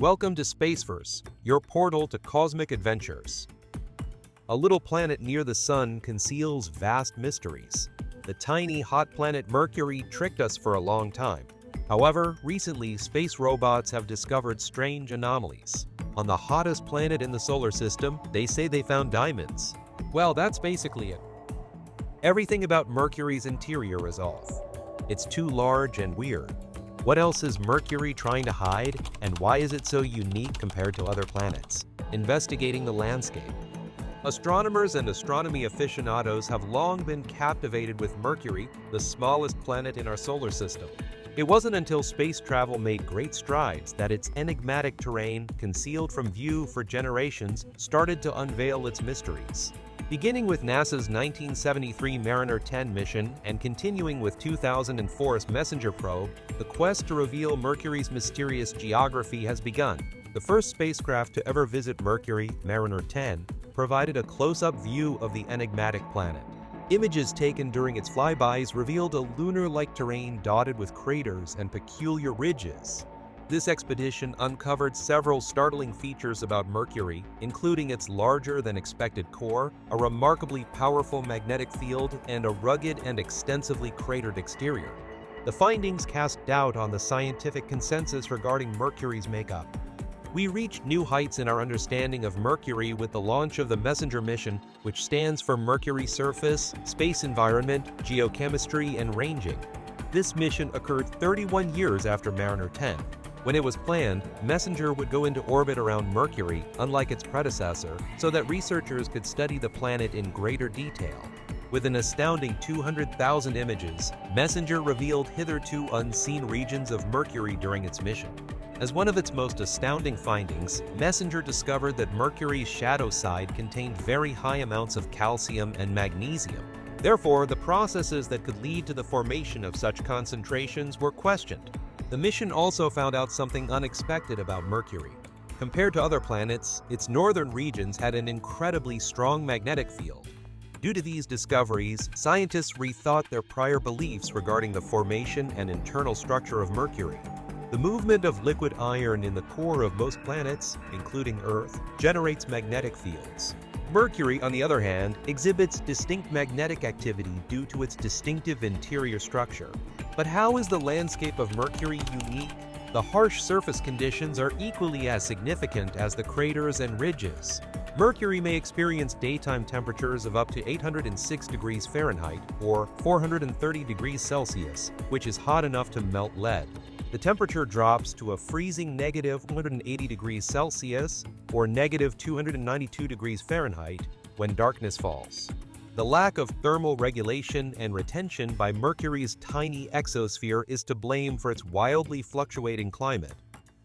Welcome to Spaceverse, your portal to cosmic adventures. A little planet near the Sun conceals vast mysteries. The tiny hot planet Mercury tricked us for a long time. However, recently space robots have discovered strange anomalies. On the hottest planet in the solar system, they say they found diamonds. Well, that's basically it. Everything about Mercury's interior is off. It's too large and weird. What else is Mercury trying to hide, and why is it so unique compared to other planets? Investigating the landscape. Astronomers and astronomy aficionados have long been captivated with Mercury, the smallest planet in our solar system. It wasn't until space travel made great strides that its enigmatic terrain, concealed from view for generations, started to unveil its mysteries. Beginning with NASA's 1973 Mariner 10 mission and continuing with 2004's Messenger probe, the quest to reveal Mercury's mysterious geography has begun. The first spacecraft to ever visit Mercury, Mariner 10, provided a close-up view of the enigmatic planet. Images taken during its flybys revealed a lunar-like terrain dotted with craters and peculiar ridges. This expedition uncovered several startling features about Mercury, including its larger-than-expected core, a remarkably powerful magnetic field, and a rugged and extensively cratered exterior. The findings cast doubt on the scientific consensus regarding Mercury's makeup. We reached new heights in our understanding of Mercury with the launch of the Messenger mission, which stands for Mercury Surface, Space Environment, Geochemistry, and Ranging. This mission occurred 31 years after Mariner 10. When it was planned, Messenger would go into orbit around Mercury, unlike its predecessor, so that researchers could study the planet in greater detail. With an astounding 200,000 images, Messenger revealed hitherto unseen regions of Mercury during its mission. As one of its most astounding findings, Messenger discovered that Mercury's shadow side contained very high amounts of calcium and magnesium. Therefore, the processes that could lead to the formation of such concentrations were questioned. The mission also found out something unexpected about Mercury. Compared to other planets, its northern regions had an incredibly strong magnetic field. Due to these discoveries, scientists rethought their prior beliefs regarding the formation and internal structure of Mercury. The movement of liquid iron in the core of most planets, including Earth, generates magnetic fields. Mercury, on the other hand, exhibits distinct magnetic activity due to its distinctive interior structure. But how is the landscape of Mercury unique? The harsh surface conditions are equally as significant as the craters and ridges. Mercury may experience daytime temperatures of up to 806 degrees Fahrenheit or 430 degrees Celsius, which is hot enough to melt lead. The temperature drops to a freezing negative 180 degrees Celsius or negative 292 degrees Fahrenheit when darkness falls. The lack of thermal regulation and retention by Mercury's tiny exosphere is to blame for its wildly fluctuating climate.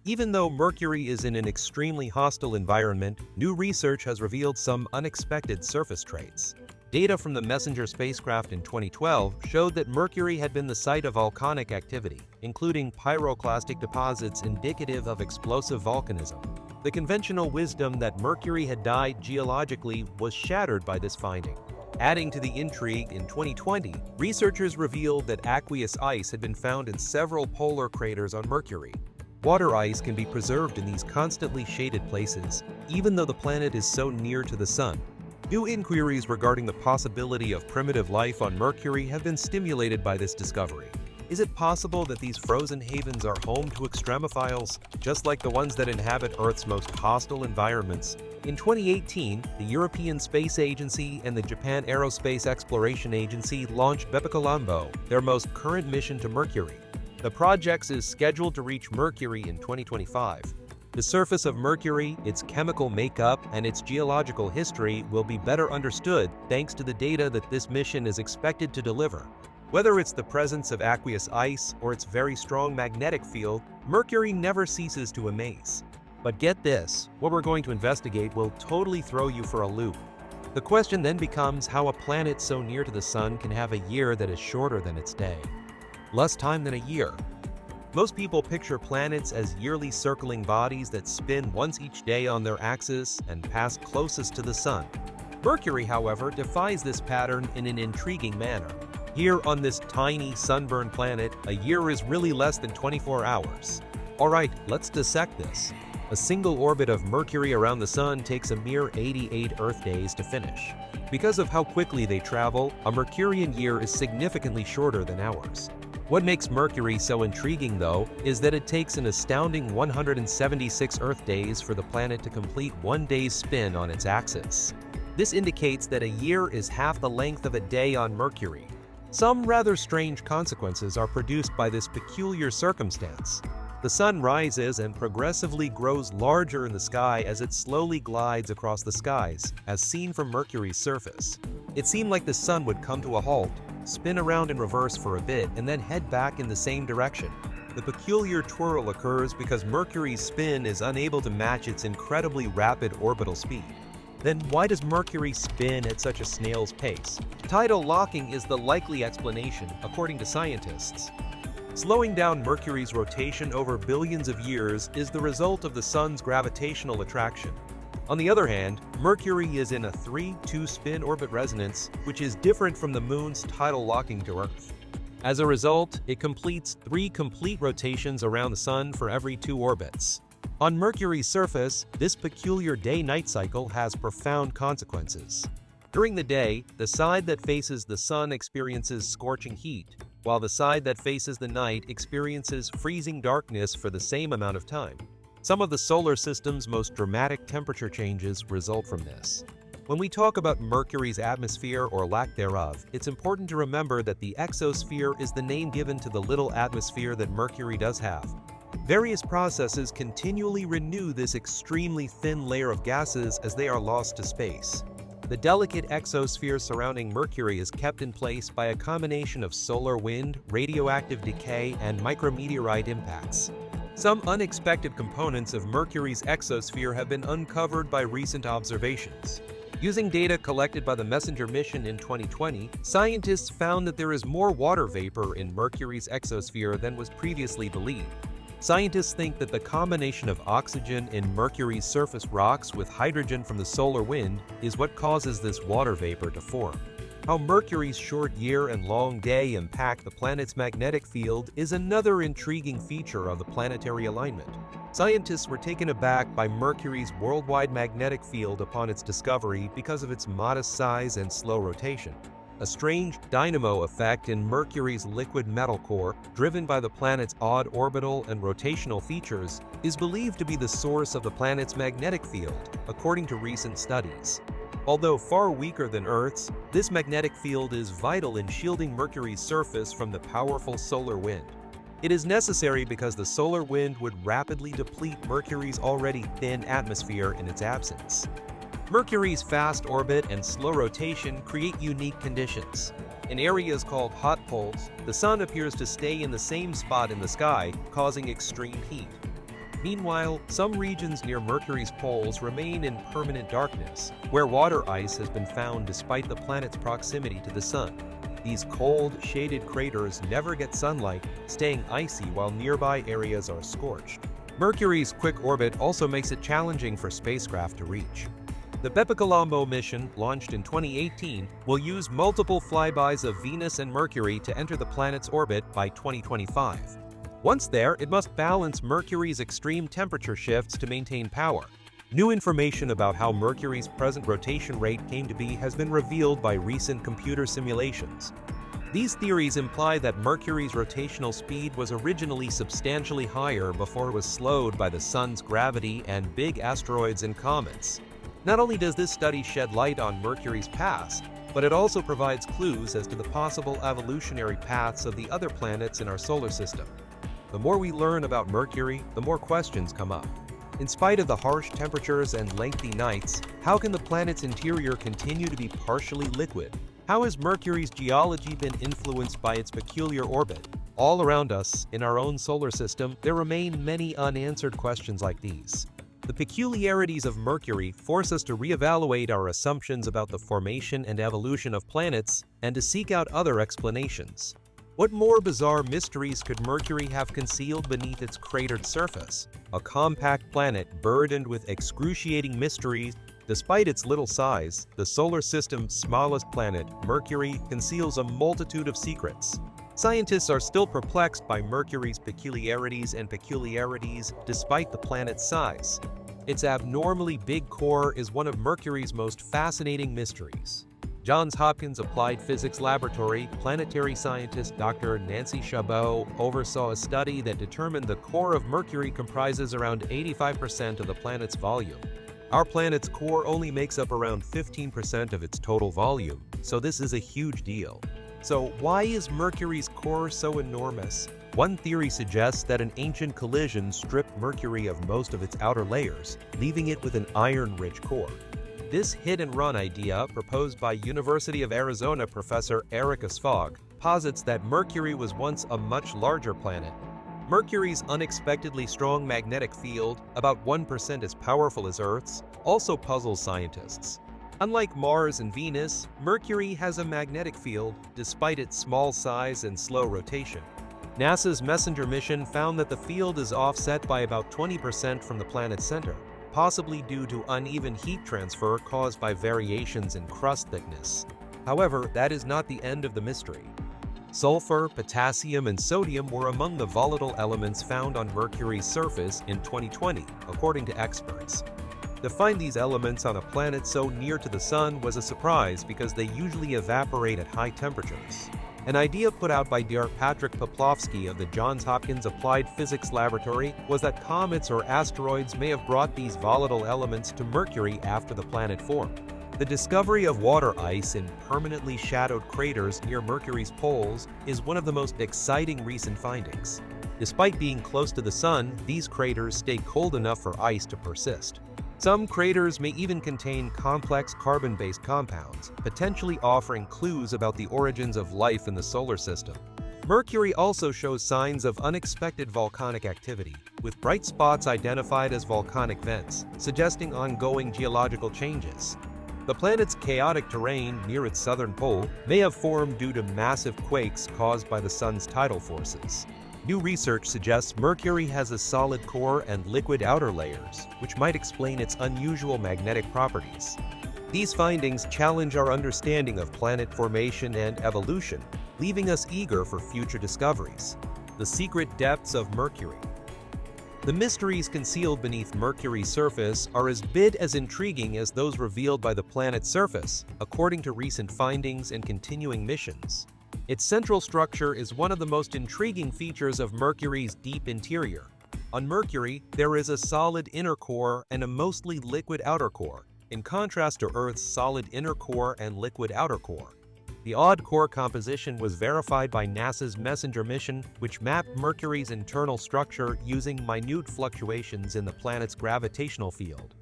Even though Mercury is in an extremely hostile environment, new research has revealed some unexpected surface traits. Data from the Messenger spacecraft in 2012 showed that Mercury had been the site of volcanic activity, including pyroclastic deposits indicative of explosive volcanism. The conventional wisdom that Mercury had died geologically was shattered by this finding. Adding to the intrigue, in 2020, researchers revealed that aqueous ice had been found in several polar craters on Mercury. Water ice can be preserved in these constantly shaded places, even though the planet is so near to the Sun. New inquiries regarding the possibility of primitive life on Mercury have been stimulated by this discovery. Is it possible that these frozen havens are home to extremophiles, just like the ones that inhabit Earth's most hostile environments? In 2018, the European Space Agency and the Japan Aerospace Exploration Agency launched Bepicolombo, their most current mission to Mercury. The project is scheduled to reach Mercury in 2025. The surface of Mercury, its chemical makeup, and its geological history will be better understood thanks to the data that this mission is expected to deliver. Whether it's the presence of aqueous ice or its very strong magnetic field, Mercury never ceases to amaze. But get this, what we're going to investigate will totally throw you for a loop. The question then becomes how a planet so near to the Sun can have a year that is shorter than its day. Less time than a year. Most people picture planets as yearly circling bodies that spin once each day on their axis and pass closest to the Sun. Mercury, however, defies this pattern in an intriguing manner. Here on this tiny sunburned planet, a year is really less than 24 hours. Alright, let's dissect this. A single orbit of Mercury around the Sun takes a mere 88 Earth days to finish. Because of how quickly they travel, a Mercurian year is significantly shorter than ours. What makes Mercury so intriguing, though, is that it takes an astounding 176 Earth days for the planet to complete one day's spin on its axis. This indicates that a year is half the length of a day on Mercury. Some rather strange consequences are produced by this peculiar circumstance. The Sun rises and progressively grows larger in the sky as it slowly glides across the skies, as seen from Mercury's surface. It seemed like the Sun would come to a halt, spin around in reverse for a bit, and then head back in the same direction. The peculiar twirl occurs because Mercury's spin is unable to match its incredibly rapid orbital speed. Then why does Mercury spin at such a snail's pace? Tidal locking is the likely explanation, according to scientists. Slowing down Mercury's rotation over billions of years is the result of the Sun's gravitational attraction. On the other hand, Mercury is in a 3-2 spin orbit resonance, which is different from the Moon's tidal locking to Earth. As a result, it completes 3 complete rotations around the Sun for every 2 orbits. On Mercury's surface, this peculiar day-night cycle has profound consequences. During the day, the side that faces the Sun experiences scorching heat, while the side that faces the night experiences freezing darkness for the same amount of time. Some of the solar system's most dramatic temperature changes result from this. When we talk about Mercury's atmosphere or lack thereof, it's important to remember that the exosphere is the name given to the little atmosphere that Mercury does have. Various processes continually renew this extremely thin layer of gases as they are lost to space. The delicate exosphere surrounding Mercury is kept in place by a combination of solar wind, radioactive decay, and micrometeorite impacts. Some unexpected components of Mercury's exosphere have been uncovered by recent observations. Using data collected by the Messenger mission in 2020, scientists found that there is more water vapor in Mercury's exosphere than was previously believed. Scientists think that the combination of oxygen in Mercury's surface rocks with hydrogen from the solar wind is what causes this water vapor to form. How Mercury's short year and long day impact the planet's magnetic field is another intriguing feature of the planetary alignment. Scientists were taken aback by Mercury's worldwide magnetic field upon its discovery because of its modest size and slow rotation. A strange dynamo effect in Mercury's liquid metal core, driven by the planet's odd orbital and rotational features, is believed to be the source of the planet's magnetic field, according to recent studies. Although far weaker than Earth's, this magnetic field is vital in shielding Mercury's surface from the powerful solar wind. It is necessary because the solar wind would rapidly deplete Mercury's already thin atmosphere in its absence. Mercury's fast orbit and slow rotation create unique conditions. In areas called hot poles, the Sun appears to stay in the same spot in the sky, causing extreme heat. Meanwhile, some regions near Mercury's poles remain in permanent darkness, where water ice has been found despite the planet's proximity to the Sun. These cold, shaded craters never get sunlight, staying icy while nearby areas are scorched. Mercury's quick orbit also makes it challenging for spacecraft to reach. The Bepicolombo mission, launched in 2018, will use multiple flybys of Venus and Mercury to enter the planet's orbit by 2025. Once there, it must balance Mercury's extreme temperature shifts to maintain power. New information about how Mercury's present rotation rate came to be has been revealed by recent computer simulations. These theories imply that Mercury's rotational speed was originally substantially higher before it was slowed by the Sun's gravity and big asteroids and comets. Not only does this study shed light on Mercury's past, but it also provides clues as to the possible evolutionary paths of the other planets in our solar system. The more we learn about Mercury, the more questions come up. In spite of the harsh temperatures and lengthy nights, how can the planet's interior continue to be partially liquid? How has Mercury's geology been influenced by its peculiar orbit? All around us, in our own solar system, there remain many unanswered questions like these. The peculiarities of Mercury force us to reevaluate our assumptions about the formation and evolution of planets and to seek out other explanations. What more bizarre mysteries could Mercury have concealed beneath its cratered surface? A compact planet burdened with excruciating mysteries. Despite its little size, the solar system's smallest planet, Mercury, conceals a multitude of secrets. Scientists are still perplexed by Mercury's peculiarities despite the planet's size. Its abnormally big core is one of Mercury's most fascinating mysteries. Johns Hopkins Applied Physics Laboratory planetary scientist Dr. Nancy Chabot oversaw a study that determined the core of Mercury comprises around 85% of the planet's volume. Our planet's core only makes up around 15% of its total volume, so this is a huge deal. So why is Mercury's core so enormous? One theory suggests that an ancient collision stripped Mercury of most of its outer layers, leaving it with an iron-rich core. This hit-and-run idea, proposed by University of Arizona professor Erica Sfog, posits that Mercury was once a much larger planet. Mercury's unexpectedly strong magnetic field, about 1% as powerful as Earth's, also puzzles scientists. Unlike Mars and Venus, Mercury has a magnetic field despite its small size and slow rotation. NASA's MESSENGER mission found that the field is offset by about 20% from the planet's center, possibly due to uneven heat transfer caused by variations in crust thickness. However, that is not the end of the mystery. Sulfur, potassium, and sodium were among the volatile elements found on Mercury's surface in 2020, according to experts. To find these elements on a planet so near to the Sun was a surprise because they usually evaporate at high temperatures. An idea put out by Dr. Patrick Poplawski of the Johns Hopkins Applied Physics Laboratory was that comets or asteroids may have brought these volatile elements to Mercury after the planet formed. The discovery of water ice in permanently shadowed craters near Mercury's poles is one of the most exciting recent findings. Despite being close to the Sun, these craters stay cold enough for ice to persist. Some craters may even contain complex carbon-based compounds, potentially offering clues about the origins of life in the solar system. Mercury also shows signs of unexpected volcanic activity, with bright spots identified as volcanic vents, suggesting ongoing geological changes. The planet's chaotic terrain near its southern pole may have formed due to massive quakes caused by the Sun's tidal forces. New research suggests Mercury has a solid core and liquid outer layers, which might explain its unusual magnetic properties. These findings challenge our understanding of planet formation and evolution, leaving us eager for future discoveries. The secret depths of Mercury. The mysteries concealed beneath Mercury's surface are as big as intriguing as those revealed by the planet's surface, according to recent findings and continuing missions. Its central structure is one of the most intriguing features of Mercury's deep interior. On Mercury, there is a solid inner core and a mostly liquid outer core, in contrast to Earth's solid inner core and liquid outer core. The odd core composition was verified by NASA's MESSENGER mission, which mapped Mercury's internal structure using minute fluctuations in the planet's gravitational field.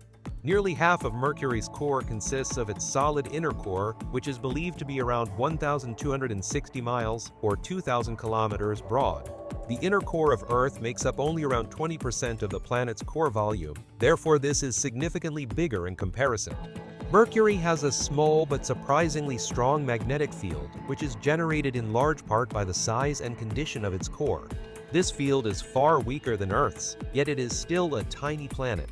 Nearly half of Mercury's core consists of its solid inner core, which is believed to be around 1,260 miles or 2,000 kilometers broad. The inner core of Earth makes up only around 20% of the planet's core volume, therefore this is significantly bigger in comparison. Mercury has a small but surprisingly strong magnetic field, which is generated in large part by the size and condition of its core. This field is far weaker than Earth's, yet it is still a tiny planet.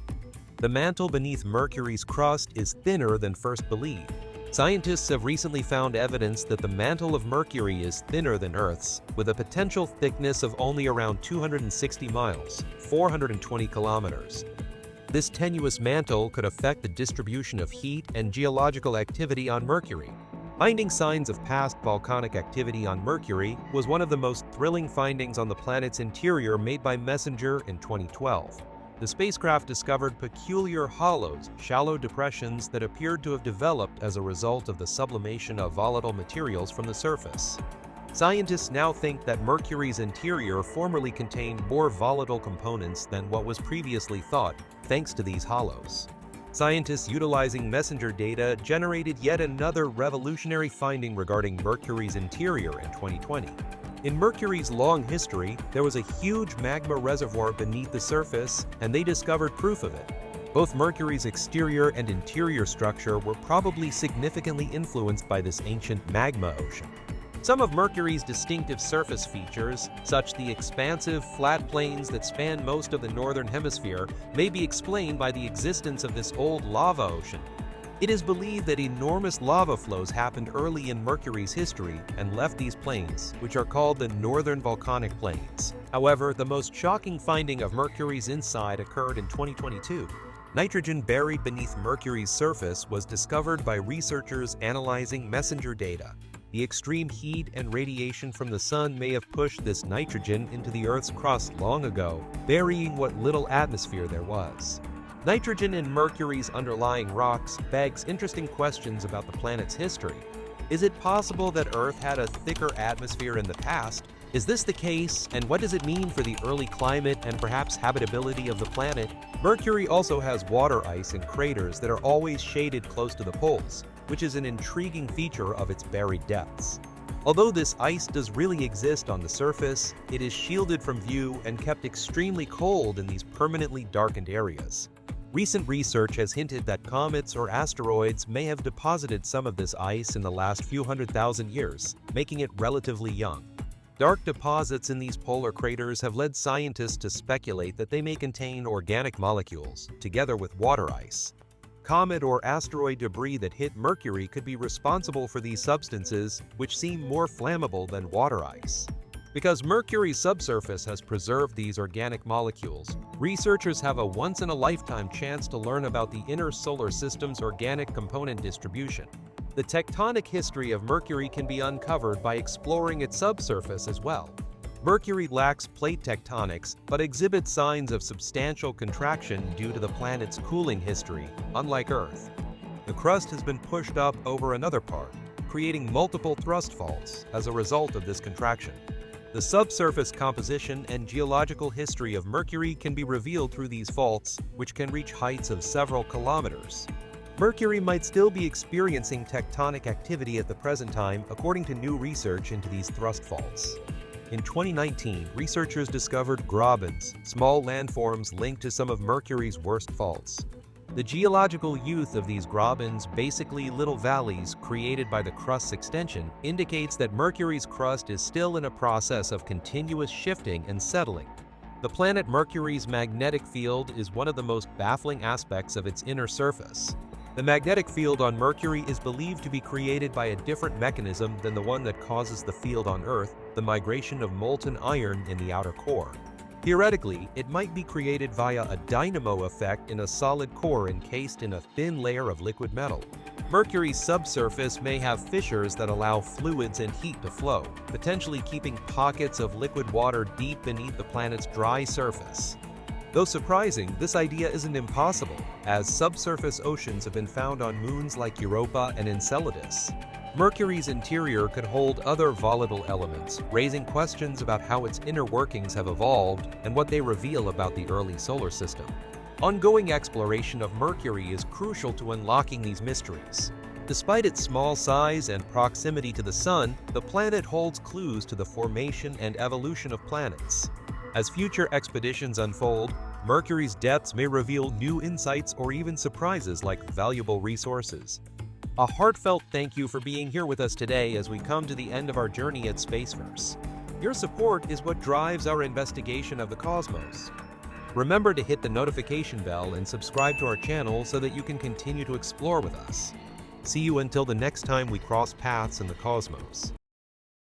The mantle beneath Mercury's crust is thinner than first believed. Scientists have recently found evidence that the mantle of Mercury is thinner than Earth's, with a potential thickness of only around 260 miles, 420 kilometers. This tenuous mantle could affect the distribution of heat and geological activity on Mercury. Finding signs of past volcanic activity on Mercury was one of the most thrilling findings on the planet's interior made by MESSENGER in 2012. The spacecraft discovered peculiar hollows, shallow depressions that appeared to have developed as a result of the sublimation of volatile materials from the surface. Scientists now think that Mercury's interior formerly contained more volatile components than what was previously thought, thanks to these hollows. Scientists utilizing MESSENGER data generated yet another revolutionary finding regarding Mercury's interior in 2020. In Mercury's long history, there was a huge magma reservoir beneath the surface, and they discovered proof of it. Both Mercury's exterior and interior structure were probably significantly influenced by this ancient magma ocean. Some of Mercury's distinctive surface features, such as the expansive, flat plains that span most of the northern hemisphere, may be explained by the existence of this old lava ocean. It is believed that enormous lava flows happened early in Mercury's history and left these plains, which are called the Northern Volcanic Plains. However, the most shocking finding of Mercury's inside occurred in 2022. Nitrogen buried beneath Mercury's surface was discovered by researchers analyzing messenger data. The extreme heat and radiation from the sun may have pushed this nitrogen into the Earth's crust long ago, burying what little atmosphere there was. Nitrogen in Mercury's underlying rocks begs interesting questions about the planet's history. Is it possible that Earth had a thicker atmosphere in the past? Is this the case, and what does it mean for the early climate and perhaps habitability of the planet? Mercury also has water ice and craters that are always shaded close to the poles, which is an intriguing feature of its buried depths. Although this ice does really exist on the surface, it is shielded from view and kept extremely cold in these permanently darkened areas. Recent research has hinted that comets or asteroids may have deposited some of this ice in the last few 100,000 years, making it relatively young. Dark deposits in these polar craters have led scientists to speculate that they may contain organic molecules, together with water ice. Comet or asteroid debris that hit Mercury could be responsible for these substances, which seem more flammable than water ice. Because Mercury's subsurface has preserved these organic molecules, researchers have a once-in-a-lifetime chance to learn about the inner solar system's organic component distribution. The tectonic history of Mercury can be uncovered by exploring its subsurface as well. Mercury lacks plate tectonics, but exhibits signs of substantial contraction due to the planet's cooling history, unlike Earth. The crust has been pushed up over another part, creating multiple thrust faults as a result of this contraction. The subsurface composition and geological history of Mercury can be revealed through these faults, which can reach heights of several kilometers. Mercury might still be experiencing tectonic activity at the present time, according to new research into these thrust faults. In 2019, researchers discovered grabens, small landforms linked to some of Mercury's worst faults. The geological youth of these grabens, basically little valleys created by the crust's extension, indicates that Mercury's crust is still in a process of continuous shifting and settling. The planet Mercury's magnetic field is one of the most baffling aspects of its inner surface. The magnetic field on Mercury is believed to be created by a different mechanism than the one that causes the field on Earth, the migration of molten iron in the outer core. Theoretically, it might be created via a dynamo effect in a solid core encased in a thin layer of liquid metal. Mercury's subsurface may have fissures that allow fluids and heat to flow, potentially keeping pockets of liquid water deep beneath the planet's dry surface. Though surprising, this idea isn't impossible, as subsurface oceans have been found on moons like Europa and Enceladus. Mercury's interior could hold other volatile elements, raising questions about how its inner workings have evolved and what they reveal about the early solar system. Ongoing exploration of Mercury is crucial to unlocking these mysteries. Despite its small size and proximity to the Sun, the planet holds clues to the formation and evolution of planets. As future expeditions unfold, Mercury's depths may reveal new insights or even surprises like valuable resources. A heartfelt thank you for being here with us today as we come to the end of our journey at Spaceverse. Your support is what drives our investigation of the cosmos. Remember to hit the notification bell and subscribe to our channel so that you can continue to explore with us. See you until the next time we cross paths in the cosmos.